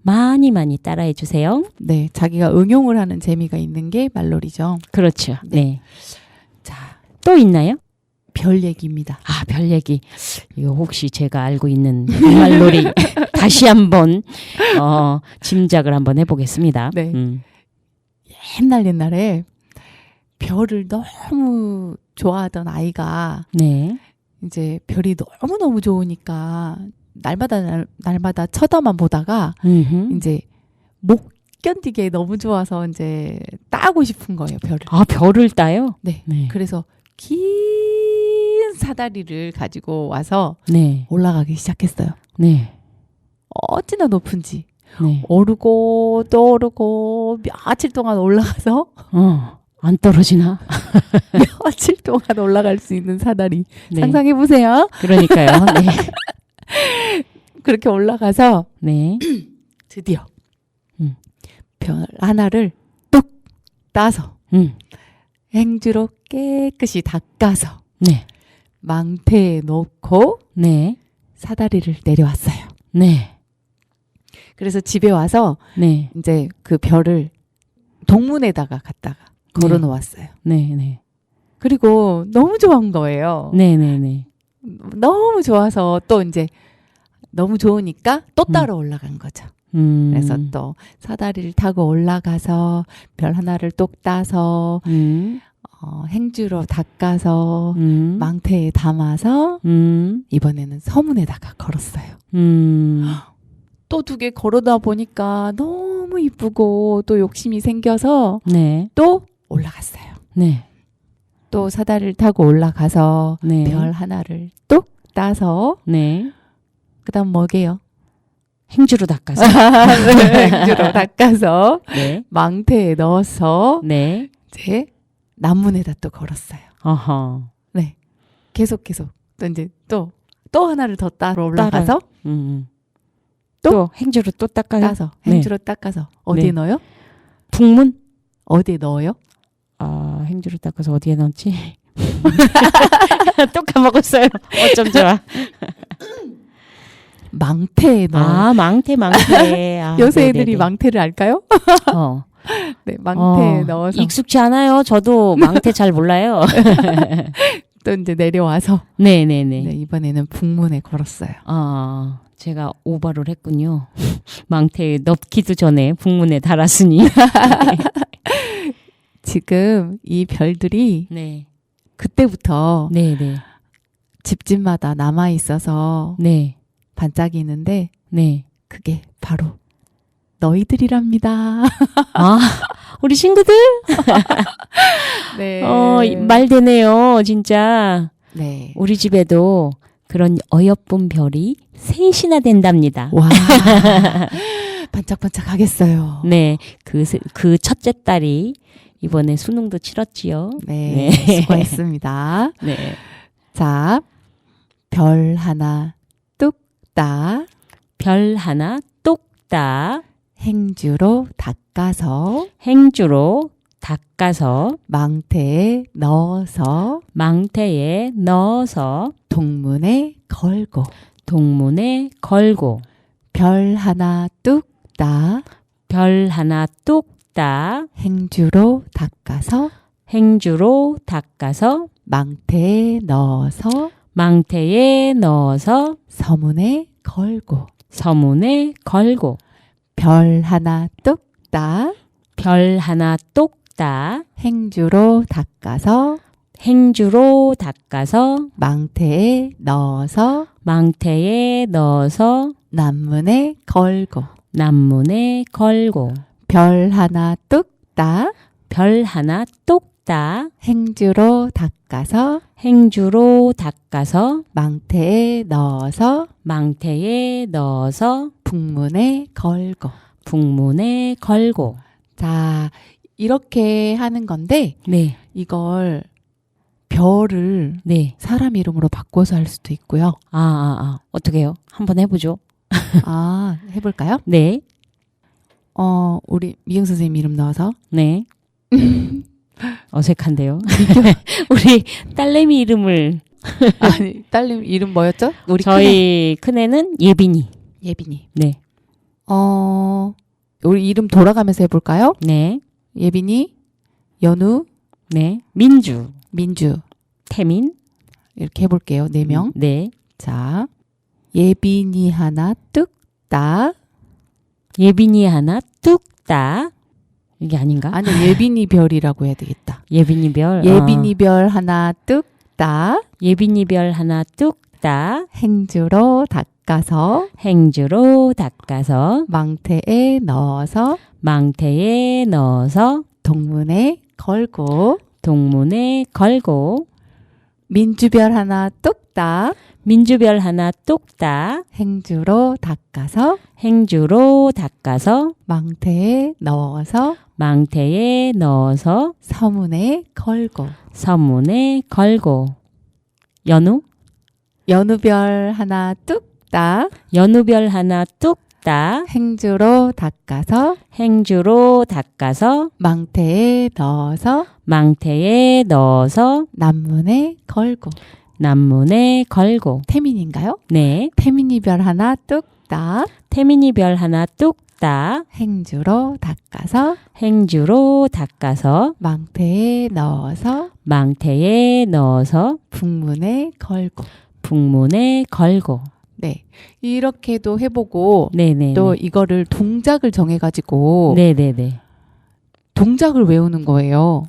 많이 따라해 주세요. 네. 자기가 응용을 하는 재미가 있는 게 말놀이죠. 그렇죠. 네. 자, 또 있나요? 별 얘기입니다. 별 얘기. 이거 혹시 제가 알고 있는 그 말놀이 다시 한번 짐작을 한번 해보겠습니다. 네. 옛날에 별을 너무 좋아하던 아이가 이제 별이 너무 좋으니까 날마다 쳐다만 보다가 이제 견디게 너무 좋아서 이제 따고 싶은 거예요, 별을. 아, 별을 따요? 네. 네. 그래서 긴 사다리를 가지고 와서 네. 올라가기 시작했어요. 네. 어찌나 높은지. 네. 오르고 또 오르고 며칠 동안 올라가서 안 떨어지나? 며칠 동안 올라갈 수 있는 사다리. 네. 상상해 보세요. 그러니까요. 네. 그렇게 올라가서 네. 드디어 음. 별 하나를 뚝 따서 행주로 깨끗이 닦아서 네. 망태에 놓고 네. 사다리를 내려왔어요. 네. 그래서 집에 와서 네. 이제 그 별을 동문에다가 갖다가 걸어 놓았어요. 네. 네. 그리고 너무 좋은 거예요. 네. 네. 네. 너무 좋아서 또 이제 너무 좋으니까 또 따라 올라간 거죠. 그래서 또 사다리를 타고 올라가서 별 하나를 똑 따서 행주로 닦아서 망태에 담아서 이번에는 서문에다가 걸었어요. 또 2개 걸어다 보니까 너무 이쁘고 또 욕심이 생겨서 네. 또 올라갔어요. 네. 또 사다리를 타고 올라가서 네. 별 하나를 똑 따서 네. 그다음 뭐게요? 행주로 닦아서. 행주로 닦아서 네. 망태에 넣어서 네. 이제 남문에다 또 걸었어요. 어허. 네. 계속 또 이제 또 하나를 더 따러 올라가서 또 행주로 또 닦아요. 따서 행주로 닦아서 어디에 네. 넣어요? 북문? 어디에 넣어요? 아, 행주로 닦아서 어디에 넣지? 또 까먹었어요. 어쩜 좋아. 망태에 넣어요. 아, 망태. 아, 요새 네네네. 애들이 망태를 알까요? 네, 망태에 넣어서 익숙치 않아요. 저도 망태 잘 몰라요. 또 이제 내려와서 네네네. 네, 이번에는 북문에 걸었어요. 아, 제가 오바를 했군요. 망태에 넣기도 전에 북문에 달았으니. 지금 이 별들이 네. 그때부터 네네. 집집마다 남아 있어서 네. 반짝이는데 네. 그게 바로 너희들이랍니다. 아, 우리 친구들? 네. 말 되네요, 진짜. 네. 우리 집에도 그런 어여쁜 별이 3이나 된답니다. 와. 반짝반짝 하겠어요. 네. 그 첫째 딸이 이번에 수능도 치렀지요. 네. 네. 수고했습니다. 네. 자, 별 하나 뚝 따. 별 하나 똑 따. 행주로 닦아서 행주로 닦아서 망태에 넣어서 동문에 걸고 동문에 걸고 별 하나 뚝 따. 별 하나 똑 따. 행주로 닦아서 망태에 넣어서 서문에 걸고 별 하나 뚝 따. 별 하나 똑 따. 행주로 닦아서 망태에 넣어서 남문에 걸고 별 하나 뚝 따. 별 하나 똑 따. 행주로 닦아서 망태에 넣어서 북문에 걸고. 자, 이렇게 하는 건데 네. 이걸 별을 네. 사람 이름으로 바꿔서 할 수도 있고요. 어떻게 해요? 한번 해보죠. 해볼까요? 네. 우리 미영 선생님 이름 넣어서. 네. 어색한데요. 우리 딸내미 이름을 아니, 딸님 이름 뭐였죠? 우리 저희 큰애는 예빈이. 예빈이. 네. 우리 이름 돌아가면서 해볼까요? 네. 예빈이, 연우, 네. 민주, 민주. 태민. 이렇게 해볼게요. 4명. 네. 자, 예빈이 하나 뚝 따. 예빈이 하나 뚝 따. 이게 아닌가? 아니, 예빈이 별이라고 해야 되겠다. 예빈이 별. 예빈이 별 하나 뚝 따. 예빈이 별 하나 뚝 따. 행주로 닦아서 닦아서 행주로 닦아서 망태에 넣어서 망태에 넣어서 동문에 걸고 동문에 걸고 민주별 하나 뚝딱 민주별 하나 뚝딱 행주로 닦아서 행주로 닦아서 망태에 넣어서 망태에 넣어서 서문에 걸고 서문에 걸고 연우 연우별 하나 뚝딱 연우별 하나 뚝딱 행주로 닦아서 행주로 닦아서 망태에 넣어서 망태에 넣어서 남문에 걸고 남문에 걸고 태민인가요? 네 태민이별 하나 뚝딱 태민이별 하나 뚝딱 행주로 닦아서 행주로 닦아서 망태에 넣어서 망태에 넣어서 북문에 걸고 북문에 걸고 네 이렇게도 해보고 네네 또 이거를 동작을 정해가지고 네네네 동작을 외우는 거예요.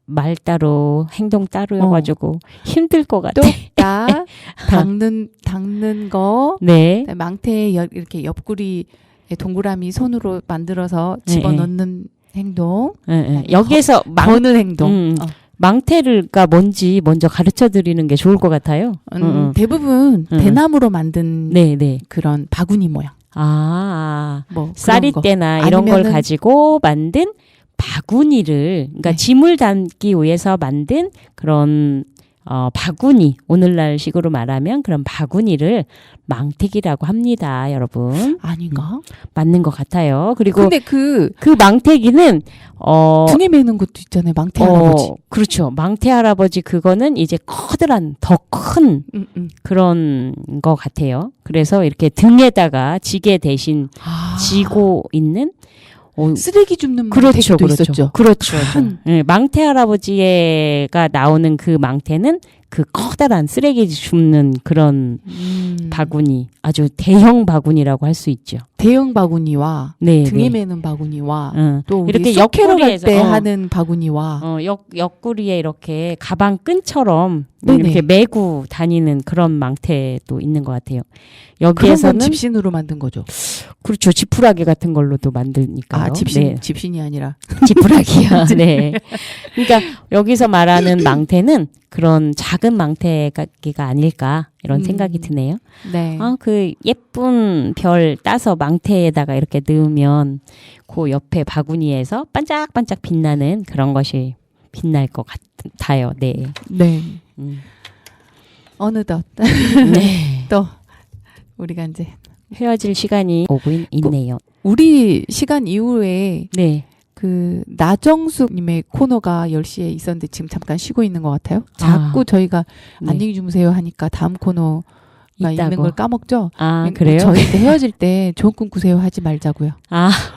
말 따로 행동 따로여가지고 힘들 것 같아. 뚝딱 닦는 거 네. 망태에 이렇게 옆구리 동그라미 손으로 만들어서 집어넣는 행동 여기에서 거는 행동 망태가 뭔지 먼저 가르쳐 드리는 게 좋을 것 같아요. 대부분 대나무로 만든 네네. 그런 바구니 모양 뭐 뭐 그런 거. 쌀이대나 이런 걸 아니면은- 가지고 만든 바구니를 그러니까 네. 짐을 담기 위해서 만든 그런 바구니 오늘날 식으로 말하면 그런 바구니를 망태기라고 합니다, 여러분. 아닌가? 맞는 것 같아요. 그리고 근데 그 그 망태기는 등에 매는 것도 있잖아요. 망태 할아버지. 그렇죠. 망태 할아버지 그거는 이제 커다란 더 큰 그런 거 같아요. 그래서 이렇게 등에다가 지게 대신 지고 있는 쓰레기 줍는 그렇죠, 망태기도 그렇죠. 있었죠. 그렇죠. 큰. 네, 망태 할아버지가 나오는 그 망태는 그 커다란 쓰레기 줍는 그런 바구니, 아주 대형 바구니라고 할 수 있죠. 대형 바구니와 네, 등에 네. 매는 바구니와 응. 또 우리 이렇게 쑥캐러 갈 옆구리에서, 때 하는 바구니와 옆구리에 이렇게 가방 끈처럼 네네. 이렇게 메고 다니는 그런 망태도 있는 것 같아요. 그런 건 여기에서는 집신으로 만든 거죠. 그렇죠. 지푸라기 같은 걸로도 만드니까요. 아 집신 네. 집신이 아니라 지푸라기야. 네. 그러니까 여기서 말하는 망태는 그런 작은 망태가 아닐까 이런 생각이 드네요. 네. 그 예쁜 별 따서 망태에다가 이렇게 넣으면 그 옆에 바구니에서 반짝반짝 빛나는 그런 것이 빛날 것 같아요. 네. 네. 어느덧 네. 또 우리가 이제 헤어질 시간이 오고 있네요. 우리 시간 이후에 네. 그 나정숙님의 코너가 10시에 있었는데 지금 잠깐 쉬고 있는 것 같아요. 자꾸 저희가 네. 안녕히 주무세요 하니까 다음 코너가 있는 있다고. 걸 까먹죠. 그래요? 저희 때 헤어질 때 좋은 꿈 꾸세요 하지 말자고요.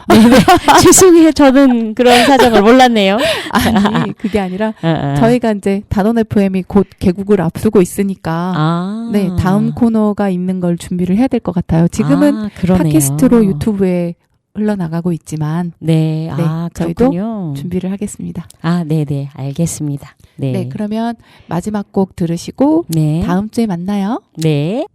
네네. 죄송해요. 저는 그런 사정을 몰랐네요. 아니 그게 아니라 저희가 이제 단원 FM이 곧 개국을 앞두고 있으니까 네 다음 코너가 있는 걸 준비를 해야 될 것 같아요. 지금은 그러네요. 팟캐스트로 유튜브에 흘러나가고 있지만 네. 저희도 그렇군요. 준비를 하겠습니다. 네네. 알겠습니다. 네. 네 그러면 마지막 곡 들으시고 네. 다음 주에 만나요. 네.